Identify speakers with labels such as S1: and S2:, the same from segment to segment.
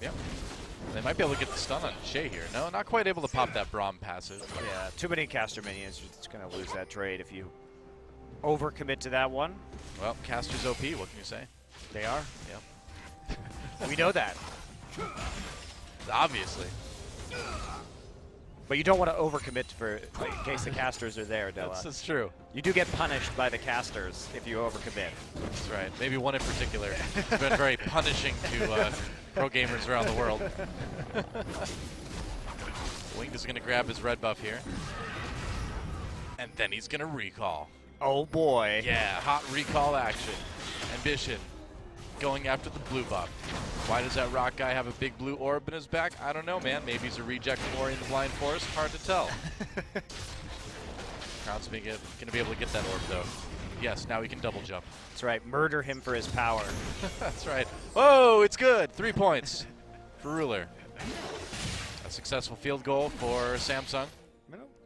S1: Yep. They might be able to get the stun on Shay here. No, not quite able to pop that Braum passive.
S2: Yeah, too many caster minions. You're just going to lose that trade if you overcommit to that one.
S1: Well, caster's OP, what can you say?
S2: They are.
S1: Yep.
S2: We know that.
S1: Obviously.
S2: But you don't want to overcommit for, like, in case the casters are there, DoA.
S1: That's true.
S2: You do get punished by the casters if you overcommit.
S1: That's right. Maybe one in particular. It's been very punishing to pro gamers around the world. Winged is going to grab his red buff here. And then he's going to recall.
S2: Oh, boy.
S1: Yeah, hot recall action. Ambition. Going after the blue buff. Why does that rock guy have a big blue orb in his back? I don't know, man. Maybe he's a reject from Ori in the Blind Forest. Hard to tell. Crown's going to be able to get that orb, though. Yes, now he can double jump.
S2: That's right. Murder him for his power.
S1: That's right. Whoa, it's good. 3 points for Ruler. A successful field goal for Samsung.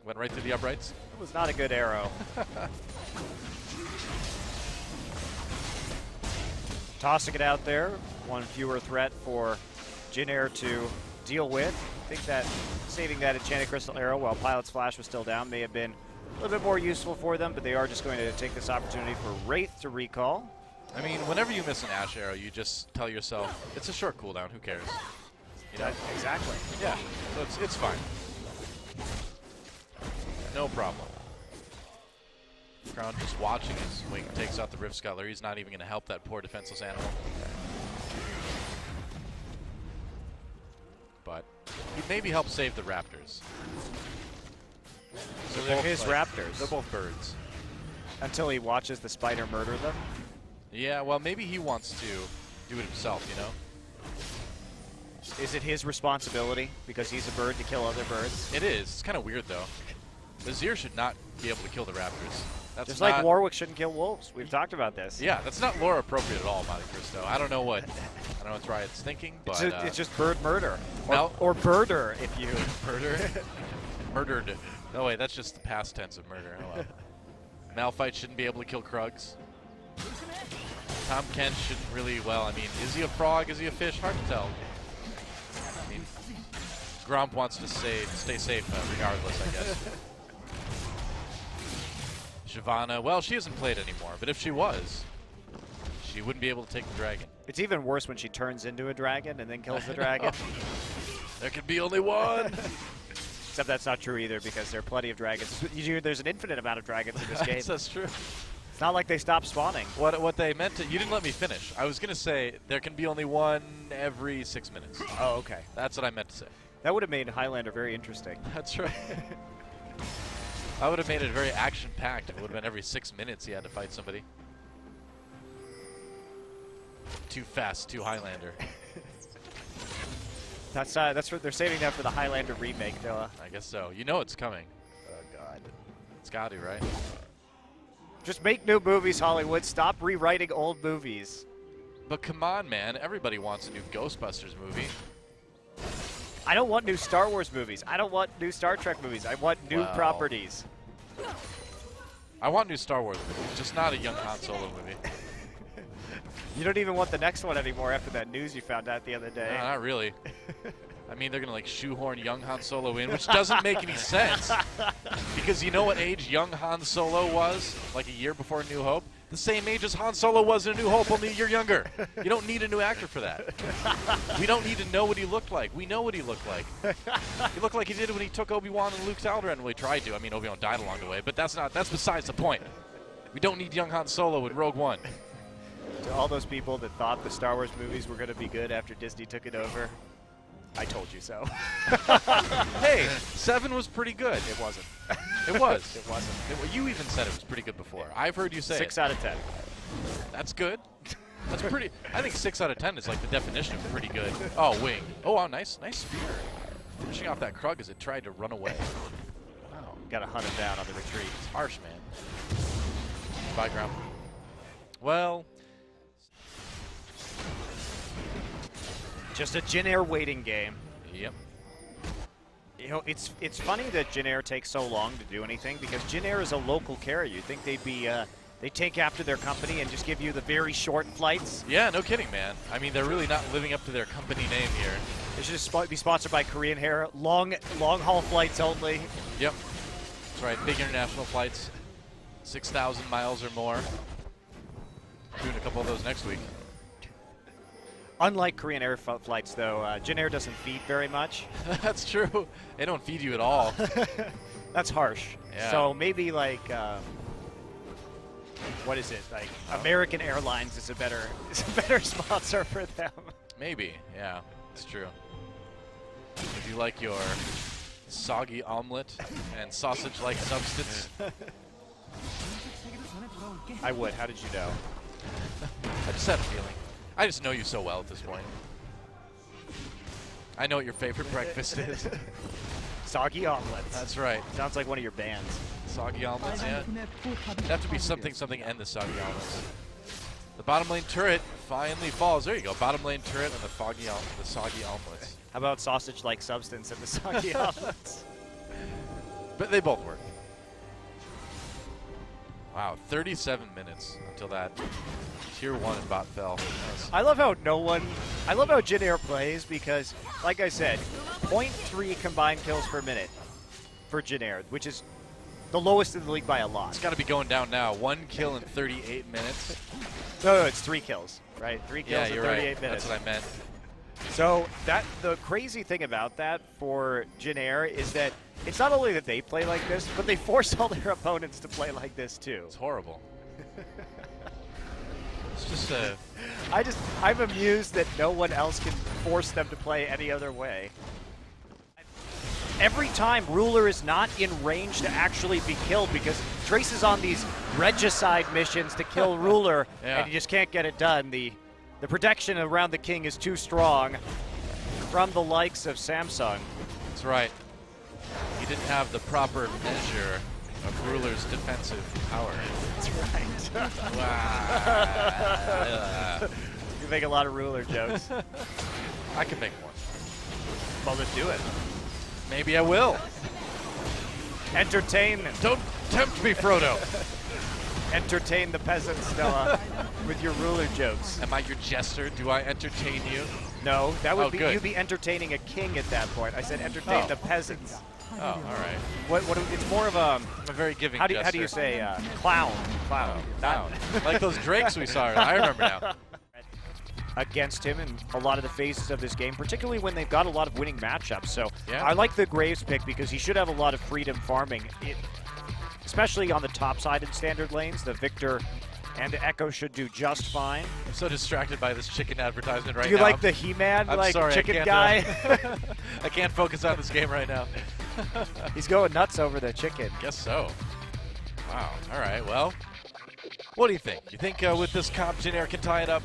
S1: Went right through the uprights.
S2: It was not a good arrow. Tossing it out there. One fewer threat for Jin Air to deal with. I think that saving that enchanted crystal arrow while Pilot's Flash was still down may have been a little bit more useful for them, but they are just going to take this opportunity for Wraith to recall.
S1: I mean, whenever you miss an Ash arrow, you just tell yourself, it's a short cooldown, who cares? You know?
S2: Exactly.
S1: Yeah, so it's fine. No problem. Crown just watching as Wing takes out the Rift Scuttler. He's not even going to help that poor defenseless animal. But he maybe help save the Raptors.
S2: So they're his Raptors.
S1: They're both birds.
S2: Until he watches the spider murder them?
S1: Yeah, well, maybe he wants to do it himself, you know?
S2: Is it his responsibility because he's a bird to kill other birds?
S1: It is. It's kind of weird, though. The Azir should not be able to kill the Raptors. That's
S2: just like Warwick shouldn't kill wolves. We've talked about this.
S1: Yeah, that's not lore appropriate at all, Montecristo. I don't know what Riot's thinking, but
S2: it's just bird murder.
S1: Or
S2: birder, if you
S1: murder. Murdered. No wait, that's just the past tense of murder. Oh, well. Malphite shouldn't be able to kill Krugs. Tom Kent shouldn't really. Well, I mean, is he a frog? Is he a fish? Hard to tell. I mean, Gromp wants to stay safe regardless, I guess. Shyvana, well, she hasn't played anymore, but if she was, she wouldn't be able to take the dragon.
S2: It's even worse when she turns into a dragon and then kills the dragon.
S1: There could be only one.
S2: Except that's not true either, because there are plenty of dragons. There's an infinite amount of dragons in this game.
S1: That's true.
S2: It's not like they stopped spawning.
S1: What they meant to, you didn't let me finish. I was going to say there can be only one every 6 minutes.
S2: Oh, okay.
S1: That's what I meant to say.
S2: That would have made Highlander very interesting.
S1: That's right. I would have made it very action-packed if it would have been every 6 minutes he had to fight somebody. Too fast, too Highlander.
S2: That's what they're saving that for the Highlander remake, DoA.
S1: I guess so. You know it's coming.
S2: Oh, God.
S1: It's got to, right?
S2: Just make new movies, Hollywood. Stop rewriting old movies.
S1: But come on, man. Everybody wants a new Ghostbusters movie.
S2: I don't want new Star Wars movies. I don't want new Star Trek movies. I want new properties.
S1: I want new Star Wars movies, just not a young Han Solo movie.
S2: You don't even want the next one anymore after that news you found out the other day.
S1: No, not really. I mean, they're going to like shoehorn young Han Solo in, which doesn't make any sense. Because you know what age young Han Solo was, like a year before New Hope? The same age as Han Solo was in A New Hope, only a year younger. You don't need a new actor for that. We don't need to know what he looked like. We know what he looked like. He looked like he did when he took Obi-Wan and Luke's Alderaan. Well, he tried to. I mean, Obi-Wan died along the way, but that's besides the point. We don't need young Han Solo in Rogue One.
S2: To all those people that thought the Star Wars movies were going to be good after Disney took it over, I told you so.
S1: Hey, 7 was pretty good.
S2: It wasn't.
S1: It was.
S2: It wasn't.
S1: You even said it was pretty good before. I've heard you say
S2: 6 out of 10.
S1: That's good. That's pretty. I think 6 out of 10 is like the definition of pretty good. Oh, Wing. Oh, wow, nice spear. Finishing off that Krug as it tried to run away. Wow.
S2: Got to hunt him down on the retreat.
S1: It's harsh, man. Bye, Gromp. Well.
S2: Just a Jin Air waiting game.
S1: Yep.
S2: You know, it's funny that Jin Air takes so long to do anything because Jin Air is a local carrier. You'd think they'd they take after their company and just give you the very short flights.
S1: Yeah, no kidding, man. I mean, they're really not living up to their company name here.
S2: They should just be sponsored by Korean Hair. Long haul flights only.
S1: Yep. That's right. Big international flights. 6,000 miles or more. Doing a couple of those next week.
S2: Unlike Korean Air flights, though, Jin Air doesn't feed very much.
S1: That's true. They don't feed you at all.
S2: That's harsh.
S1: Yeah.
S2: So maybe like, what is it? Like American Airlines is a better sponsor for them.
S1: Maybe. Yeah, it's true. If you like your soggy omelet and sausage-like substance.
S2: I would. How did you know?
S1: I just had a feeling. I just know you so well at this point. I know what your favorite breakfast is.
S2: Soggy omelets.
S1: That's right.
S2: Sounds like one of your bands.
S1: Soggy omelets, yeah. It'd have to be something and the soggy omelets. The bottom lane turret finally falls. There you go. Bottom lane turret and the soggy omelets.
S2: How about sausage-like substance and the soggy omelets?
S1: But they both work. Wow, 37 minutes until that tier 1 and bot fell.
S2: I love how Jin Air plays because, like I said, 0.3 combined kills per minute for Jin Air, which is the lowest in the league by a lot.
S1: It's got to be going down now. 1 kill in 38 minutes.
S2: No, it's 3 kills, right? 3 kills in 38
S1: right.
S2: minutes.
S1: That's what I meant.
S2: So the crazy thing about that for Jin Air is that it's not only that they play like this, but they force all their opponents to play like this too.
S1: It's horrible. It's just
S2: I'm amused that no one else can force them to play any other way. Every time Ruler is not in range to actually be killed because Trace is on these regicide missions to kill Ruler and he just can't get it done. The protection around the king is too strong from the likes of Samsung.
S1: That's right. He didn't have the proper measure of Ruler's defensive power.
S2: That's right.
S1: Wow.
S2: You make a lot of Ruler jokes.
S1: I can make one.
S2: Well, then do it.
S1: Maybe I will.
S2: Entertain.
S1: Don't tempt me, Frodo.
S2: Entertain the peasants, DoA, with your Ruler jokes.
S1: Am I your jester? Do I entertain you?
S2: No, that would be
S1: good.
S2: you'd be entertaining a king at that point. I said entertain the peasants.
S1: Oh, all right.
S2: What? It's more of a.
S1: I'm a very giving
S2: How
S1: jester.
S2: do you say clown? Clown.
S1: Clown. Like those drakes we saw. I remember now.
S2: Against him in a lot of the phases of this game, particularly when they've got a lot of winning matchups. So
S1: yeah.
S2: I like the Graves pick because he should have a lot of freedom farming, especially on the top side in standard lanes. The Victor and the Echo should do just fine.
S1: I'm so distracted by this chicken advertisement right now.
S2: Do you like the He-Man chicken guy?
S1: I can't focus on this game right now.
S2: He's going nuts over the chicken.
S1: Guess so. Wow. All right. Well, what do you think? You think with this comp, Jin Air can tie it up?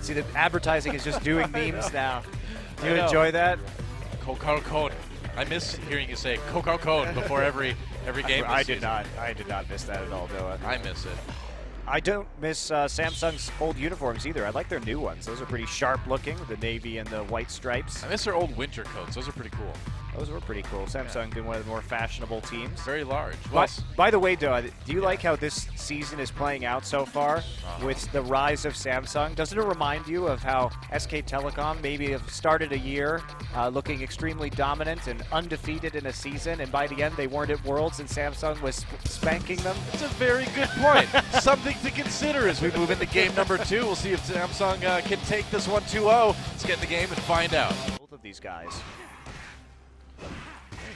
S2: See, the advertising is just doing memes now. Do you enjoy that?
S1: Coca-Cola. I miss hearing you say Coca-Cola before every game.
S2: I did not miss that at all, though.
S1: I miss it.
S2: I don't miss Samsung's old uniforms either. I like their new ones. Those are pretty sharp looking, the navy and the white stripes.
S1: I miss their old winter coats. Those are pretty cool.
S2: Those were pretty cool. Samsung been one of the more fashionable teams.
S1: Very large. Well,
S2: by the way, DoA, do you like how this season is playing out so far with the rise of Samsung? Doesn't it remind you of how SK Telecom maybe have started a year looking extremely dominant and undefeated in a season, and by the end they weren't at Worlds and Samsung was spanking them?
S1: That's a very good point. Something to consider as we move into game number 2. We'll see if Samsung can take this one 2-0. Let's get in the game and find out.
S2: Both of these guys.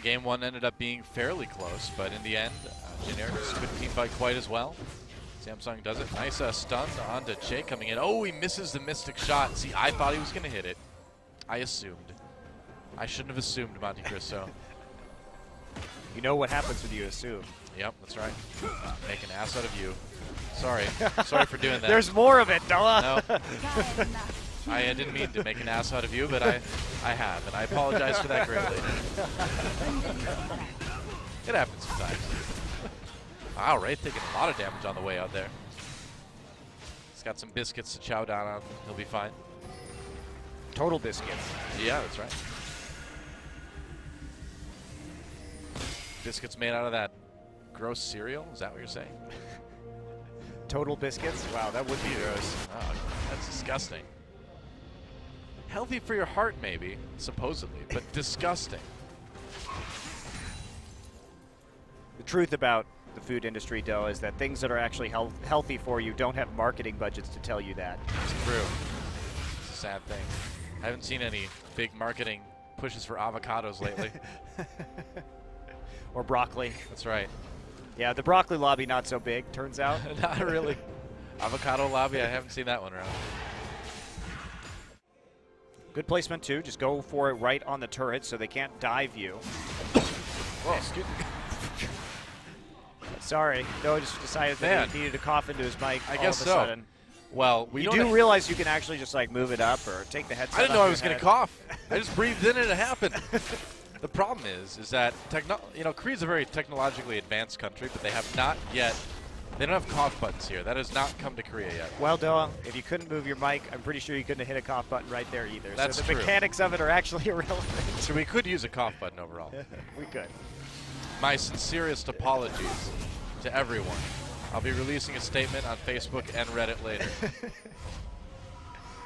S1: Game 1 ended up being fairly close, but in the end, Jin Air just couldn't team fight quite as well. Samsung does it. Nice stun onto Che coming in. Oh, he misses the Mystic shot. See, I thought he was going to hit it. I assumed. I shouldn't have assumed, Montecristo.
S2: You know what happens when you assume.
S1: Yep, that's right. Make an ass out of you. Sorry. Sorry for doing that.
S2: There's more of it, DoA.
S1: No. I didn't mean to make an ass out of you, but I have, and I apologize for that greatly. It happens sometimes. Wow, Wraith taking a lot of damage on the way out there. He's got some biscuits to chow down on. He'll be fine.
S2: Total biscuits.
S1: Yeah, that's right. Biscuits made out of that gross cereal? Is that what you're saying?
S2: Total biscuits? Wow, that would be gross.
S1: Oh, that's disgusting. Healthy for your heart, maybe, supposedly, but disgusting.
S2: The truth about the food industry, DoA, is that things that are actually healthy for you don't have marketing budgets to tell you that.
S1: It's true. It's a sad thing. I haven't seen any big marketing pushes for avocados lately.
S2: Or broccoli.
S1: That's right.
S2: Yeah, the broccoli lobby not so big, turns out.
S1: Not really. Avocado lobby, I haven't seen that one around.
S2: Good placement, too. Just go for it right on the turret so they can't dive you.
S1: Whoa, excuse me.
S2: Sorry. DoA just decided that he needed to cough into his mic
S1: I
S2: all
S1: guess
S2: of a
S1: so.
S2: sudden.
S1: Well,
S2: You do realize you can actually just like move it up or take the headset
S1: I didn't know
S2: off
S1: I was
S2: your
S1: going to
S2: head.
S1: cough. I just breathed in and it happened. The problem is that Korea's a very technologically advanced country, but they have not yet. They don't have cough buttons here. That has not come to Korea yet.
S2: Well, DoA, if you couldn't move your mic, I'm pretty sure you couldn't have hit a cough button right there either.
S1: That's
S2: so the
S1: true.
S2: mechanics of it are actually irrelevant.
S1: So we could use a cough button overall.
S2: We could.
S1: My sincerest apologies to everyone. I'll be releasing a statement on Facebook and Reddit later.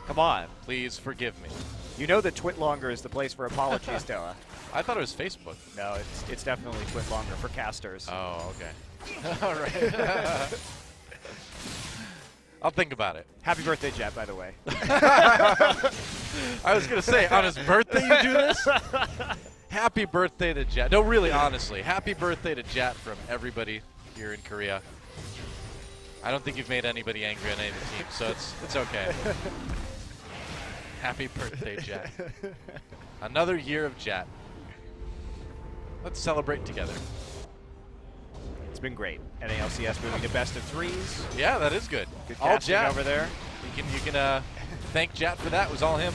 S2: Come on.
S1: Please forgive me.
S2: You know that Twitlonger is the place for apologies, DoA.
S1: I thought it was Facebook.
S2: No, it's definitely Twitlonger for casters.
S1: Oh, okay. All right. I'll think about it.
S2: Happy birthday, Jet, by the way.
S1: I was going to say, on his birthday you do this? Happy birthday to Jet. No, really, honestly. Happy birthday to Jet from everybody here in Korea. I don't think you've made anybody angry on any of the teams, so it's okay. Happy birthday, Jet. Another year of Jet. Let's celebrate together.
S2: It's been great. NALCS moving to best of threes.
S1: Yeah, that is good.
S2: Good
S1: All
S2: casting
S1: Jet
S2: over there.
S1: You can thank Jet for that. It was all him.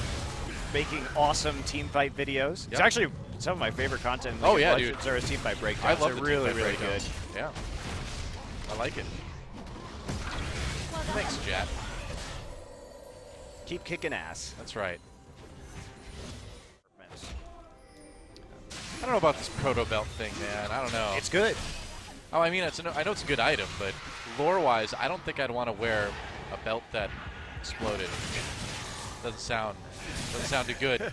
S2: Making awesome team fight videos. It's
S1: Yep.
S2: actually some of my favorite content.
S1: Oh, yeah, dude.
S2: Are his team fight breakdowns.
S1: I love
S2: They're
S1: the
S2: really,
S1: team fight
S2: really
S1: breakdowns.
S2: good.
S1: Yeah. I like it. Thanks, Jet.
S2: Keep kicking ass.
S1: That's right. I don't know about this proto belt thing, man. I don't know.
S2: It's good.
S1: Oh, I mean, I know it's a good item, but lore-wise, I don't think I'd want to wear a belt that exploded. Doesn't sound too good.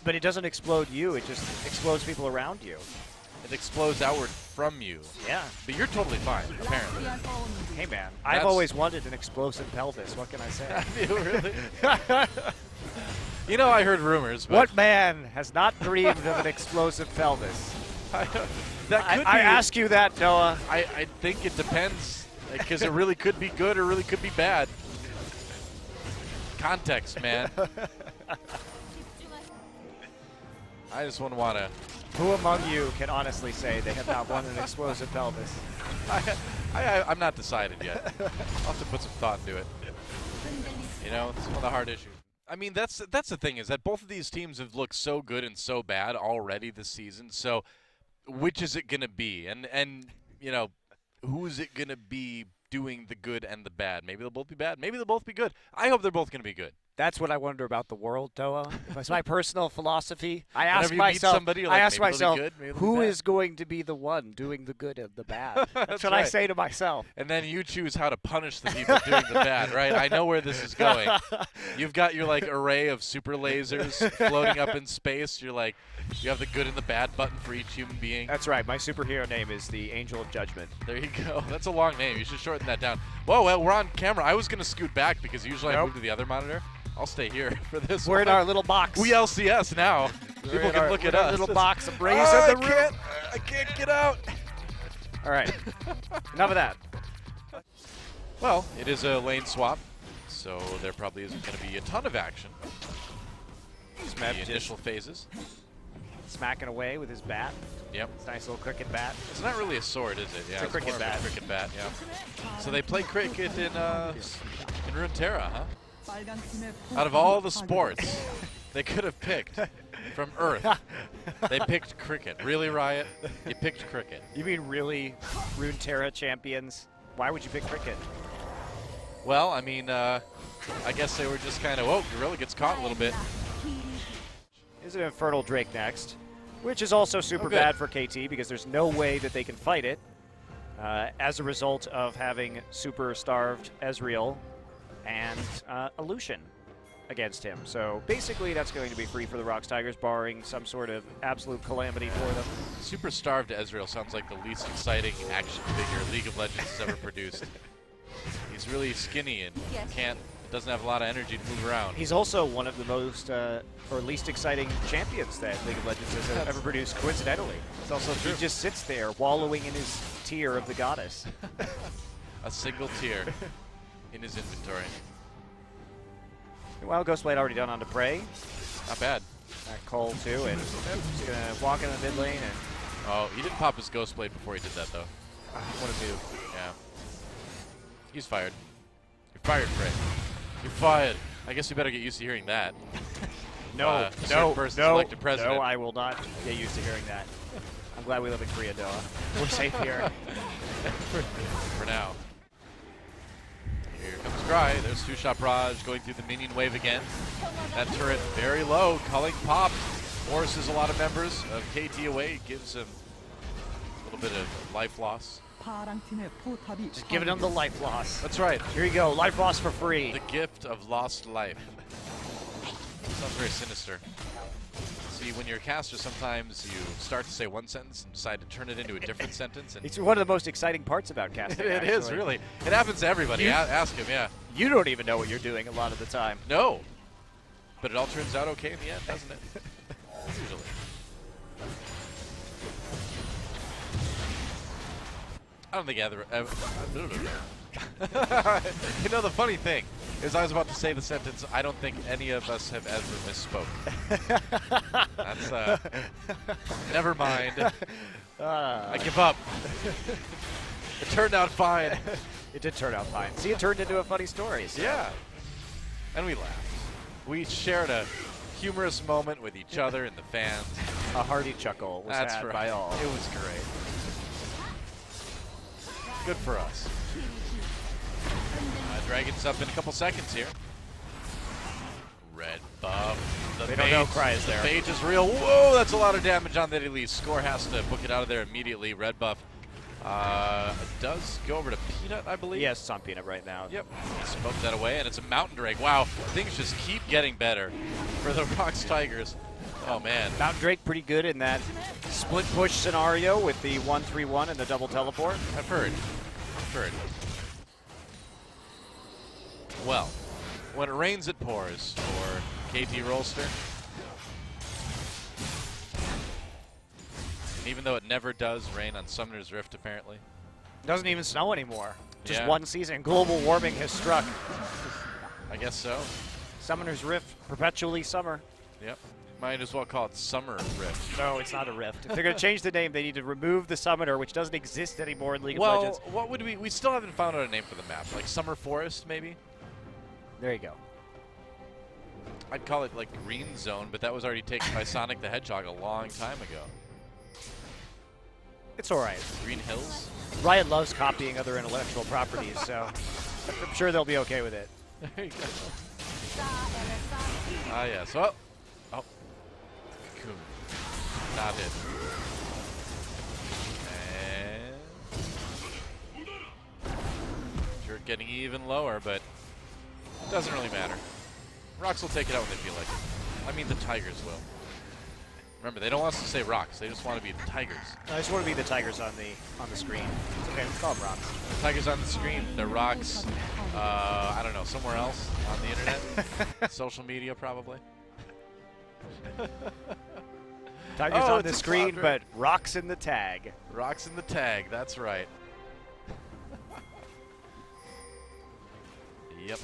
S2: But it doesn't explode you. It just explodes people around you.
S1: It explodes outward from you.
S2: Yeah.
S1: But you're totally fine, apparently.
S2: Hey, man. I've always wanted an explosive pelvis. What can I say?
S1: You really? You know, I heard rumors. But
S2: What man has not dreamed of an explosive pelvis? I ask you that, DoA.
S1: I think it depends, because it really could be good or really could be bad. Context, man. I just wouldn't want to.
S2: Who among you can honestly say they have not won an explosive pelvis?
S1: I'm not decided yet. I'll have to put some thought into it. You know, it's one of the hard issues. I mean, that's the thing, is that both of these teams have looked so good and so bad already this season. So, which is it going to be? And you know, who is it going to be doing the good and the bad? Maybe they'll both be bad. Maybe they'll both be good. I hope they're both going to be good.
S2: That's what I wonder about the world, DoA. It's my personal philosophy. I
S1: Whenever
S2: ask
S1: you meet
S2: myself,
S1: somebody, you're like, maybe they'll be good, maybe they'll be
S2: who
S1: bad.
S2: is going to be the one doing the good and the bad? That's what I
S1: right.
S2: say to myself.
S1: And then you choose how to punish the people doing the bad, right? I know where this is going. You've got your like array of super lasers floating up in space. You're like, you have the good and the bad button for each human being.
S2: That's right. My superhero name is the Angel of Judgment.
S1: There you go. That's a long name. You should shorten that down. Whoa, well, we're on camera. I was going to scoot back because usually I move to the other monitor. I'll stay here for this
S2: We're
S1: one.
S2: in our little box.
S1: We LCS now. People can look at
S2: our
S1: us.
S2: little box of rays
S1: Oh,
S2: in the room.
S1: I can't get out.
S2: All right. Enough of that.
S1: Well, it is a lane swap, so there probably isn't going to be a ton of action.
S2: Smeb
S1: The initial phases.
S2: smacking away with his bat.
S1: Yep.
S2: It's a nice little cricket bat.
S1: It's not really a sword, is it? Yeah,
S2: It's a cricket
S1: more
S2: bat.
S1: Of a cricket bat, yeah. So they play cricket in Runeterra, huh? Out of all the sports they could have picked from Earth, they picked cricket. Really, Riot? You picked cricket.
S2: You mean really Runeterra champions? Why would you pick cricket?
S1: Well, I mean, I guess they were just kind of, Gorilla gets caught a little bit.
S2: Is an Infernal Drake next, which is also super
S1: good.
S2: bad for KT because there's no way that they can fight it. as a result of having super starved Ezreal and a Lucian against him. So basically that's going to be free for the Rocks Tigers, barring some sort of absolute calamity for them.
S1: Super starved Ezreal sounds like the least exciting action figure League of Legends has ever produced. He's really skinny and doesn't have a lot of energy to move around.
S2: He's also one of the most or least exciting champions that League of Legends has ever produced, coincidentally.
S1: It's also true.
S2: He just sits there wallowing in his tier of the goddess.
S1: A single tier in his inventory.
S2: Well, Ghostblade already done onto Prey.
S1: Not bad.
S2: Cole too, and he's going to walk in the mid lane. And
S1: oh, he didn't pop his Ghostblade before he did that, though.
S2: what a move.
S1: Yeah. He's fired. You're fired, Prey. You're fired. I guess you better get used to hearing that.
S2: No,
S1: elected president.
S2: no, I will not get used to hearing that. I'm glad we live in Korea, DoA. We're safe here.
S1: For now. Here comes Cry. There's two-shot barrage going through the minion wave again. That turret very low. Culling popped. Forces a lot of members of KT away. Gives him a little bit of life loss.
S2: Just giving him the life loss.
S1: That's right.
S2: Here you go, life loss for free.
S1: The gift of lost life. Sounds very sinister. See, when you're a caster, sometimes you start to say one sentence and decide to turn it into a different sentence. And
S2: it's one of the most exciting parts about casting.
S1: It is, really. It happens to everybody. Ask him, yeah.
S2: You don't even know what you're doing a lot of the time.
S1: No. But it all turns out okay in the end, doesn't it? Usually. I don't think either. You know, the funny thing is I was about to say the sentence, I don't think any of us have ever misspoke. That's, never mind. I give up. It turned out fine.
S2: It did turn out fine. See, it turned into a funny story. So.
S1: Yeah. And we laughed. We shared a humorous moment with each other and the fans.
S2: A hearty chuckle was had by all.
S1: It was great. Good for us. Dragon's up in a couple seconds here. Red buff.
S2: They don't know Cry is there.
S1: The phage is real. Whoa, that's a lot of damage on that elite. Score has to book it out of there immediately. Red buff does go over to Peanut, I believe.
S2: Yes, it's on Peanut right now.
S1: Yep. He smoked that away, and it's a Mountain Drake. Wow, things just keep getting better for the Rocks Tigers. Oh, man.
S2: Mountain Drake pretty good in that split push scenario with the 1-3-1 and the double teleport.
S1: I've heard. Well, when it rains, it pours for KT Rolster. And even though it never does rain on Summoner's Rift, apparently.
S2: It doesn't even snow anymore. Just
S1: Yeah.
S2: one season. Global warming has struck.
S1: I guess so.
S2: Summoner's Rift, perpetually summer.
S1: Yep. Might as well call it Summer Rift.
S2: No, it's not a rift. If they're going to change the name, they need to remove the summoner, which doesn't exist anymore in League of Legends.
S1: Well, what would we still haven't found out a name for the map. Like Summer Forest, maybe?
S2: There you go.
S1: I'd call it like Green Zone, but that was already taken by Sonic the Hedgehog a long time ago.
S2: It's all right.
S1: Green Hills?
S2: Riot loves copying other intellectual properties, so I'm sure they'll be okay with it.
S1: There you go. Ah, yes. Oh. Cocoon. Not it. And you're getting even lower, but it doesn't really matter. Rocks will take it out when they feel like it. I mean, the Tigers will. Remember, they don't want us to say Rocks. They just want to be the Tigers.
S2: I just want to be the Tigers on the screen. It's okay, let's call them Rocks.
S1: The Tigers on the screen. The Rocks, I don't know, somewhere else on the internet. Social media, probably.
S2: Tigers on the screen, but Rocks in the tag.
S1: Rocks in the tag, that's right. Yep.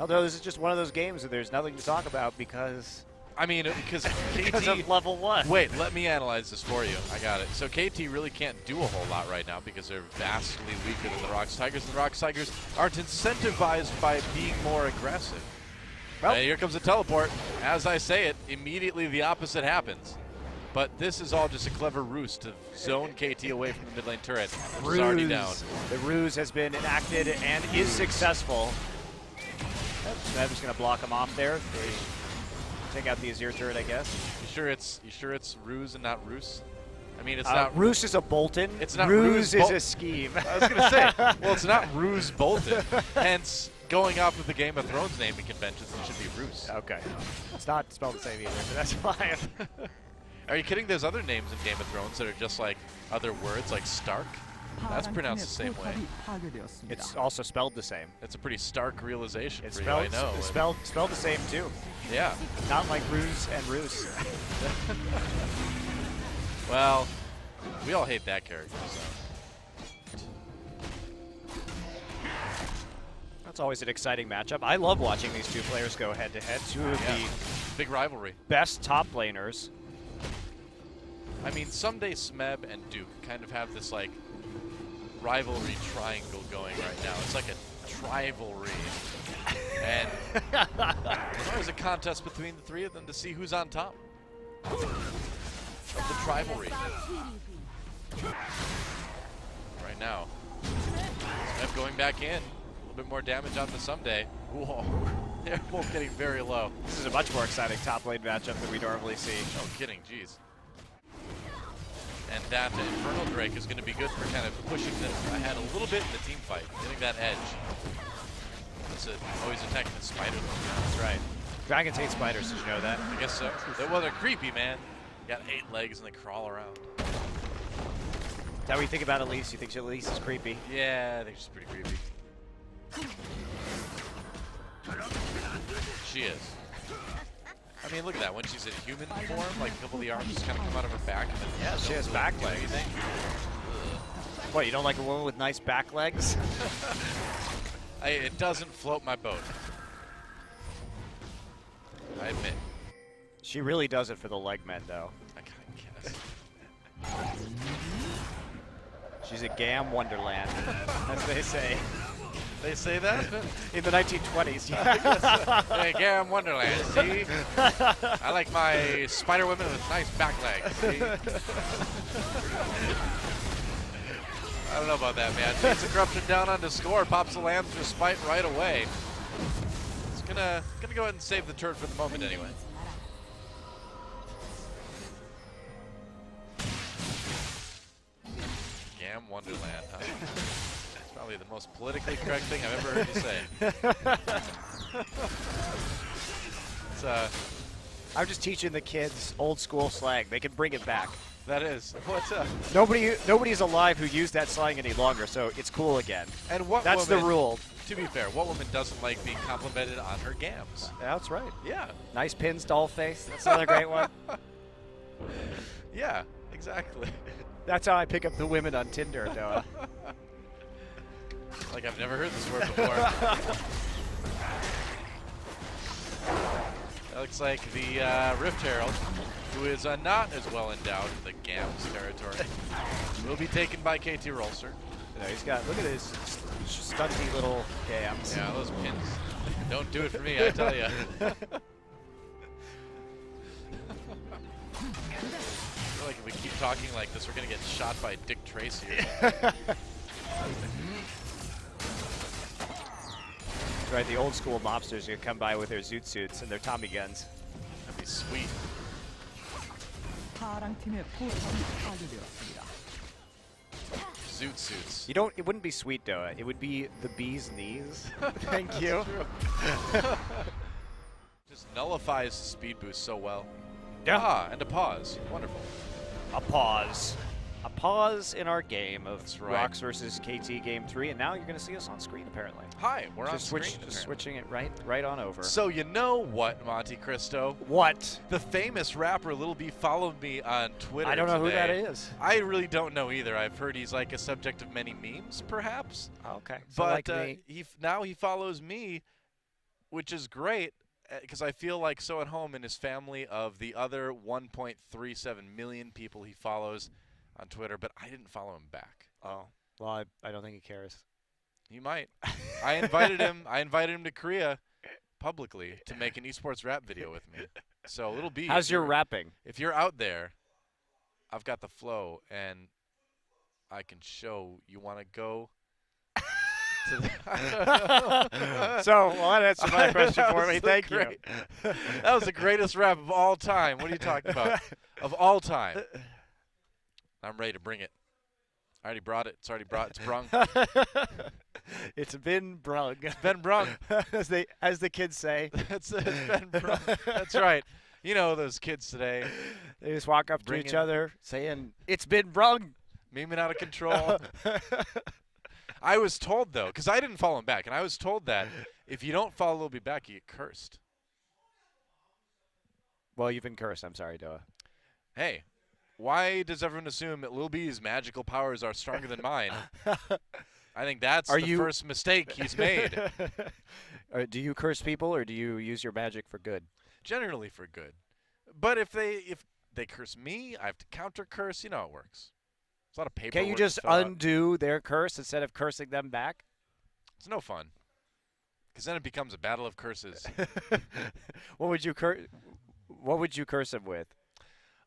S2: Although this is just one of those games where there's nothing to talk about because...
S1: I mean, because
S2: because
S1: KT,
S2: of level 1.
S1: Wait, let me analyze this for you. I got it. So KT really can't do a whole lot right now because they're vastly weaker than the Rocks Tigers. And the Rocks Tigers aren't incentivized by being more aggressive.
S2: Well,
S1: and here comes a teleport. As I say it, immediately the opposite happens. But this is all just a clever ruse to zone KT away from the mid lane turret, which is already down.
S2: The ruse has been enacted and is successful. I'm just going to block him off there. They take out the Azir turret, I guess.
S1: You sure it's ruse and not ruse? I mean, it's not.
S2: Ruse is a Bolton.
S1: It's not
S2: Ruse
S1: Ruse
S2: is a scheme.
S1: I was going to say, well, it's not Ruse Bolton. Hence, going off of the Game of Thrones naming conventions, it should be Ruse.
S2: Okay. It's not spelled the same either, but that's fine.
S1: Are you kidding? There's other names in Game of Thrones that are just like other words, like Stark. That's pronounced the same way.
S2: It's also spelled the same.
S1: It's a pretty stark realization
S2: It's
S1: for
S2: spelled,
S1: you, I know.
S2: it's spelled the same too.
S1: Yeah.
S2: Not like Ruse and Ruse.
S1: Well, we all hate that character, so.
S2: That's always an exciting matchup. I love watching these two players go head-to-head. Two of the
S1: big rivalry.
S2: best top laners.
S1: I mean, someday Smeb and Duke kind of have this, like, rivalry triangle going right now. It's like a trivalry. And there's always a contest between the three of them to see who's on top of the trivalry. Right now, Smeb going back in. A little bit more damage on the Someday. Whoa. They're both getting very low.
S2: This is a much more exciting top lane matchup than we normally see.
S1: No kidding, jeez. And that Infernal Drake is going to be good for kind of pushing them ahead a little bit in the team fight, getting that edge. It's always attacking the spider though.
S2: That's right. Dragons hate spiders, did you know that?
S1: I guess so. Well, they're creepy, man. Got 8 legs and they crawl around.
S2: Is that what you think about Elise? You think Elise is creepy?
S1: Yeah, I think she's pretty creepy. She is. I mean, look at that. When she's in human form, like a couple of the arms just kind of come out of her back. And then
S2: Yeah, she has back legs. What, you don't like a woman with nice back legs?
S1: It doesn't float my boat. I admit.
S2: She really does it for the leg men, though.
S1: I kind of guess.
S2: She's a gam wonderland, as they say.
S1: They say that?
S2: In the 1920s, yeah.
S1: Hey, Gam Wonderland, see? I like my spider women with nice back legs, see? I don't know about that, man. Takes the corruption down on the score, pops the land through spite right away. It's gonna go ahead and save the turret for the moment anyway. Gam Wonderland, huh? Probably the most politically correct thing I've ever heard you say.
S2: I'm just teaching the kids old school slang. They can bring it back.
S1: That is. What's up?
S2: Nobody's alive who used that slang any longer, so it's cool again.
S1: And what
S2: That's
S1: woman,
S2: the rule.
S1: To be fair, what woman doesn't like being complimented on her gams?
S2: That's right.
S1: Yeah.
S2: Nice pins, doll face. That's another great one.
S1: Yeah, exactly.
S2: That's how I pick up the women on Tinder, Noah.
S1: Like I've never heard this word before. That looks like the Rift Herald, who is not as well endowed in the Gams territory, will be taken by KT Rolster.
S2: You know, he's got, look at his stunty little gams.
S1: Yeah, those pins. Don't do it for me, I tell you. I feel like if we keep talking like this, we're going to get shot by Dick Tracy or something.
S2: Right, the old school mobsters are going to come by with their zoot suits and their Tommy guns.
S1: That'd be sweet. Zoot suits.
S2: You don't, it wouldn't be sweet, Doa. It would be the bee's knees. Thank you.
S1: Just nullifies the speed boost so well.
S2: Yeah.
S1: Ah, and a pause. Wonderful.
S2: A pause. A pause in our game of
S1: That's right.
S2: Rocks versus KT Game 3, and now you're going to see us on screen, apparently.
S1: Hi, we're on
S2: Just
S1: screen.
S2: just switching it right on over.
S1: So you know what, Montecristo?
S2: What?
S1: The famous rapper Lil B followed me on Twitter.
S2: I don't know who that
S1: today.
S2: is.
S1: I really don't know either. I've heard he's like a subject of many memes, perhaps.
S2: Okay. So
S1: But
S2: like me.
S1: now he follows me, which is great because I feel like so at home in his family of the other 1.37 million people he follows on Twitter, but I didn't follow him back.
S2: Oh, well, I don't think he cares.
S1: He might. I invited him. I invited him to Korea publicly to make an esports rap video with me. So Lil B,
S2: How's your rapping?
S1: if you're out there, I've got the flow and I can show. You want to go?
S2: So, well, that answered my question for me.
S1: was
S2: Thank you.
S1: That was the greatest rap of all time. What are you talking about? Of all time. I'm ready to bring it. I already brought it. It's already brought. It's brung.
S2: It's been brung.
S1: It's been brung.
S2: as the kids say.
S1: It's been brung. That's right. You know those kids today.
S2: They just walk up to each other saying, "It's been brung."
S1: Memeing out of control. I was told, though, because I didn't follow him back, and I was told that if you don't follow Lil B back, you get cursed.
S2: Well, you've been cursed. I'm sorry, DoA.
S1: Hey, why does everyone assume that Lil B's magical powers are stronger than mine? I think that's the first mistake he's made.
S2: Do you curse people, or do you use your magic for good?
S1: Generally for good. But if they curse me, I have to counter curse. You know how it works. It's a lot of paperwork.
S2: Can't you just undo their curse instead of cursing them back?
S1: It's no fun. Because then it becomes a battle of curses.
S2: What would you curse him with?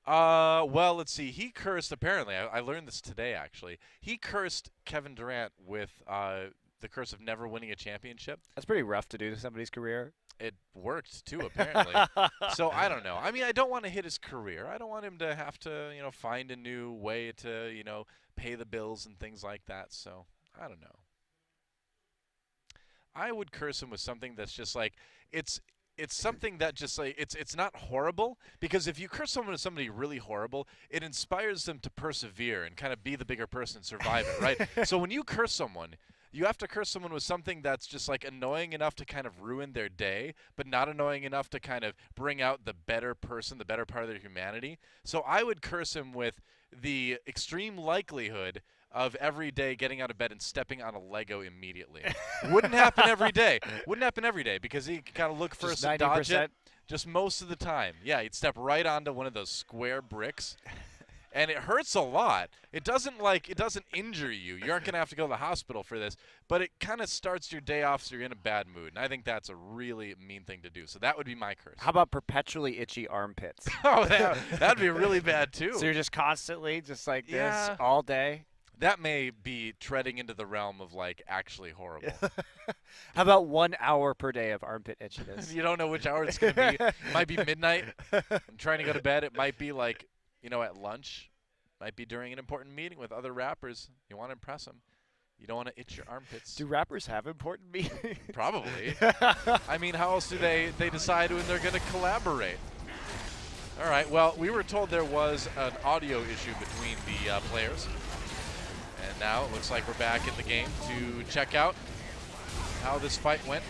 S1: Well, let's see. He cursed, apparently. I learned this today, actually. He cursed Kevin Durant with the curse of never winning a championship.
S2: That's pretty rough to do to somebody's career.
S1: It worked, too, apparently. So, I don't know. I mean, I don't want to hit his career. I don't want him to have to, find a new way to, pay the bills and things like that. So, I don't know. I would curse him with something that's just like, it's something that just like, it's not horrible, because if you curse someone with somebody really horrible, it inspires them to persevere and kind of be the bigger person and survive it, right? So when you curse someone, you have to curse someone with something that's just like annoying enough to kind of ruin their day, but not annoying enough to kind of bring out the better person, the better part of their humanity. So I would curse him with the extreme likelihood of every day getting out of bed and stepping on a Lego immediately. Wouldn't happen every day. Wouldn't happen every day, because he could kind of look first and dodge it. Just most of the time. Yeah, he'd step right onto one of those square bricks. And it hurts a lot. It doesn't injure you. You aren't going to have to go to the hospital for this. But it kind of starts your day off so you're in a bad mood. And I think that's a really mean thing to do. So that would be my curse.
S2: How about perpetually itchy armpits?
S1: Oh, that'd be really bad, too.
S2: So you're just constantly just like this all day?
S1: That may be treading into the realm of, like, actually horrible.
S2: How about 1 hour per day of armpit itchiness?
S1: You don't know which hour it's going to be. It might be midnight. I'm trying to go to bed. It might be, like, at lunch. Might be during an important meeting with other rappers. You want to impress them. You don't want to itch your armpits.
S2: Do rappers have important meetings?
S1: Probably. I mean, how else do they decide when they're going to collaborate? All right. Well, we were told there was an audio issue between the players. And now it looks like we're back in the game to check out how this fight went.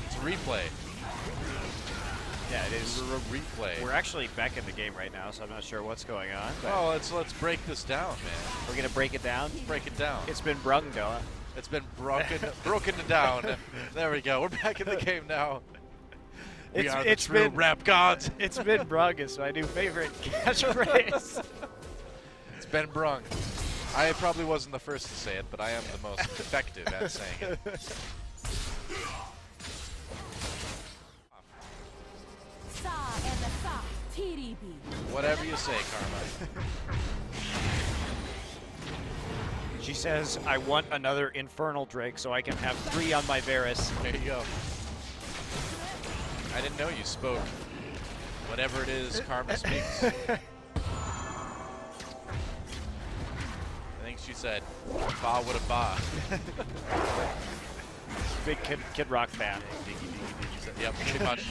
S1: It's a replay.
S2: Yeah, it is.
S1: A replay.
S2: We're actually back in the game right now, so I'm not sure what's going on.
S1: Oh, let's break this down, man.
S2: We're gonna break it down.
S1: Break it down.
S2: It's been brung, DoA.
S1: It's been broken down. There we go. We're back in the game now. We are the true rap gods.
S2: It's been brung is my new favorite catchphrase.
S1: It's been brung. I probably wasn't the first to say it, but I am the most effective at saying it. Whatever you say, Karma.
S2: She says, I want another Infernal Drake so I can have 3 on my Varus.
S1: There you go. I didn't know you spoke whatever it is Karma speaks. I think she said, ba what a ba.
S2: Big Kid Rock fan.
S1: Yep, pretty much.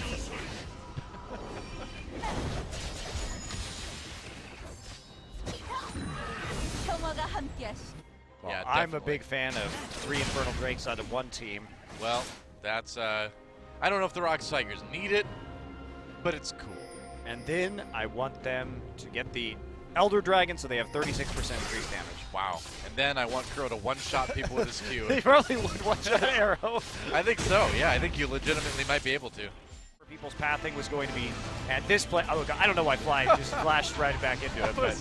S2: Well,
S1: yeah,
S2: I'm a big fan of 3 Infernal Drakes onto 1 team.
S1: Well, that's, I don't know if the Rock Tigers need it, but it's cool.
S2: And then I want them to get the Elder Dragon so they have 36% increased damage.
S1: Wow. And then I want Crow to one-shot people with his Q.
S2: They probably would one-shot arrow.
S1: I think so, yeah. I think you legitimately might be able to.
S2: People's pathing was going to be at this play. Oh, God, I don't know why Fly just flashed right back into it. But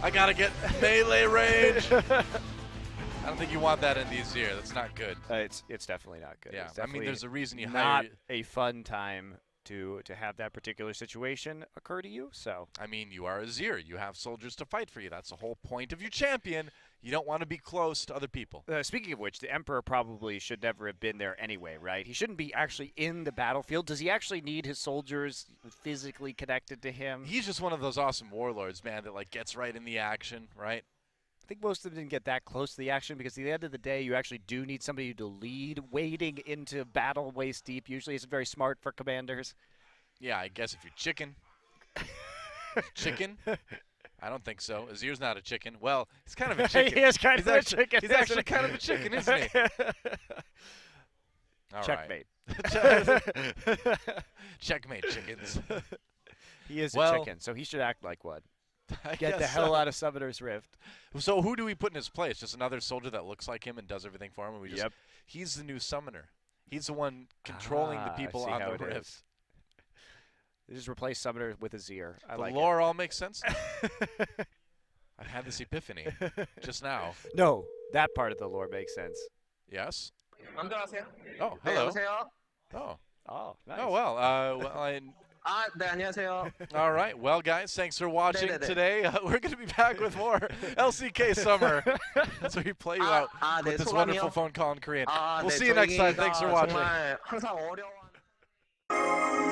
S1: I got to get melee range. I don't think you want that in these here. That's not good.
S2: It's definitely not good.
S1: Yeah,
S2: Definitely
S1: I mean, there's a reason you hire.
S2: Not a fun time to have that particular situation occur to you. So
S1: I mean, you are Azir. You have soldiers to fight for you. That's the whole point of your champion. You don't want to be close to other people.
S2: speaking of which, the Emperor probably should never have been there anyway, right? He shouldn't be actually in the battlefield. Does he actually need his soldiers physically connected to him?
S1: He's just one of those awesome warlords, man, that like gets right in the action, right?
S2: I think most of them didn't get that close to the action because at the end of the day, you actually do need somebody to lead. Wading into battle waist deep usually isn't very smart for commanders.
S1: Yeah, I guess if you're chicken. Chicken? I don't think so. Azir's not a chicken. Well, he's kind of a chicken.
S2: He is kind of a chicken.
S1: He's actually kind of a chicken, isn't he? All
S2: Checkmate.
S1: Right. Checkmate, chickens.
S2: He is a chicken, so he should act like one. Get the hell out of Summoner's Rift.
S1: So who do we put in his place? Just another soldier that looks like him and does everything for him? And we just, He's the new summoner. He's the one controlling the people on the Rift.
S2: They just replace Summoner with Azir.
S1: The lore all makes sense. I've had this epiphany just now.
S2: No, that part of the lore makes sense.
S1: Yes?
S3: 안녕하세요.
S1: Oh, hello.
S3: 여보세요?
S1: Oh.
S2: Oh, nice.
S1: Oh, well.
S3: 네, 안녕하세요.
S1: All right. Well, guys, thanks for watching
S3: 네네네.
S1: today. We're going to be back with more LCK Summer. That's where we play you out
S3: 네,
S1: with this
S3: 소감이요?
S1: wonderful phone call in Korean. We'll
S3: 네,
S1: see you next time. Thanks for
S3: 저희가
S1: watching.
S3: 정말 항상 어려워.